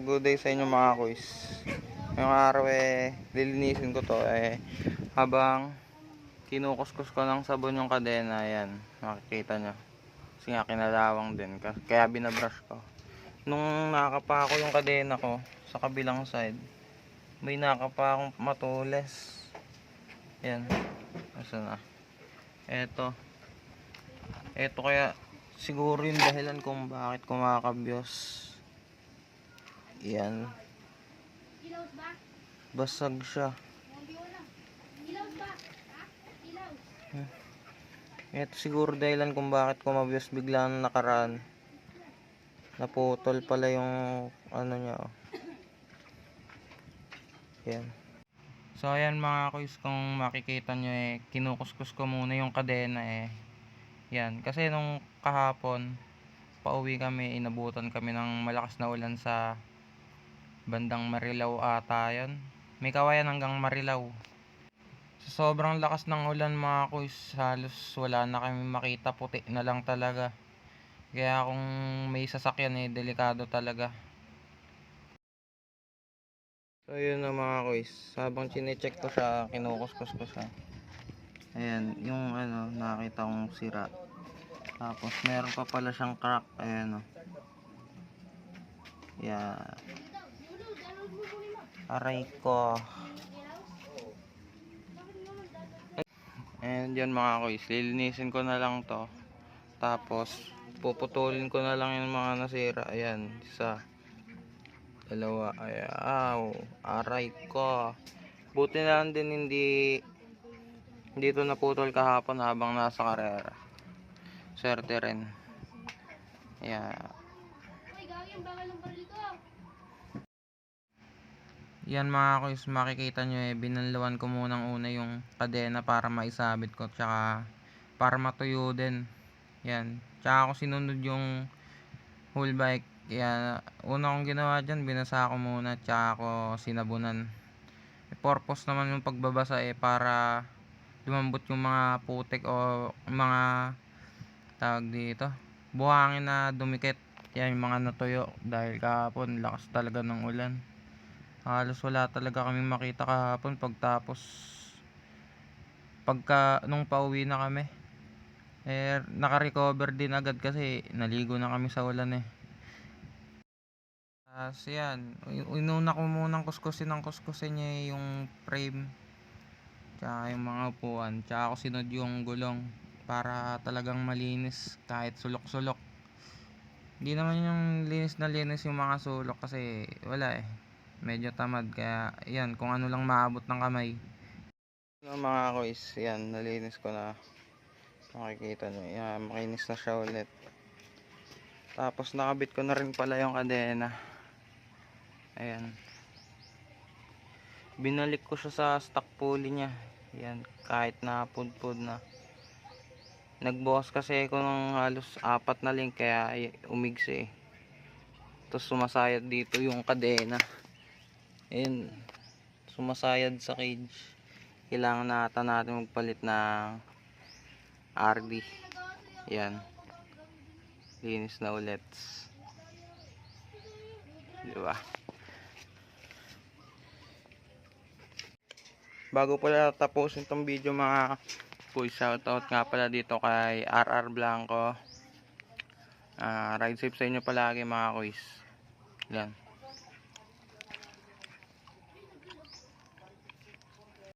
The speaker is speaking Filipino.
Good day sa inyo mga kuys. Ngayong araw lilinisin ko to habang kinukuskus ko ng sabon yung kadena. Ayan, makikita nyo. Kasi nga kinalawang din. Kaya binabrush ko. Nung nakapa ko yung kadena ko sa kabilang side, may nakapa akong matules. Ayan. Asa na? Eto kaya siguro yung dahilan kung bakit kumakabyos. Yan. Basag siya. Ito siguro dahilan kung bakit kumabyos bigla na nakaraan. Naputol pala yung ano niya. Yan. So ayan mga kuys, kung makikita nyo kinukuskus ko muna yung kadena Yan. Kasi nung kahapon pauwi kami, inabutan kami ng malakas na ulan sa bandang Marilao ata yun. May kawayan hanggang Marilao. Sa sobrang lakas ng ulan mga kuys, halos wala na kami makita, puti na lang talaga. Kaya kung may sasakyan delikado talaga. So yun na mga kuys, habang chinecheck ko siya, kinukuskus ko siya. Ayan, yung nakita kong sira. Tapos meron pa pala siyang crack. Ayan Yan. Aray ko. And yan mga kuys, lilinisin ko na lang to. Tapos puputulin ko na lang yung mga nasira. Ayan, isa, dalawa. Ayan, aray ko. Buti na lang din hindi ito naputol kahapon habang nasa karera. Swerte rin. Ayan. Yan mga kuys, makikita nyo binanlawan ko munang una yung kadena para maisabit ko, tsaka para matuyo din. Yan, tsaka ako sinunod yung whole bike. Yan, una kong ginawa dyan, binasa ko muna tsaka ako sinabunan. Purpose naman yung pagbabasa para lumambot yung mga putik o mga tawag dito, buhangin na dumikit. Yan yung mga natuyo dahil kahapon lakas talaga ng ulan. Halos wala talaga kaming makita kahapon nung pauwi na kami. Naka-recover din agad kasi naligo na kami sa ulan yan, inuna ko munang kuskusin niya yung frame tsaka yung mga upuan, tsaka ako sinod yung gulong para talagang malinis kahit sulok-sulok. Hindi naman yung linis na linis yung mga sulok kasi wala medyo tamad, kaya yan, kung ano lang maabot ng kamay. Mga kuys, yan, nalinis ko na. Makikita nyo, yan, makinis na siya ulit. Tapos nakabit ko na rin pala yung kadena. Ayan, binalik ko siya sa stock pulley nya. Yan, kahit na pudpud na. Nagbukas kasi ako ng halos 4 na link, kaya umigsi Tapos sumasayad dito yung kadena. Ayan, sumasayad sa cage. Kailangan natin magpalit ng RD. Yan, linis na ulit, diba? Bago pala tapusin tong video mga kuys, shoutout nga pala dito kay RR Blanco. Ride safe sa inyo palagi mga kuys. Yan.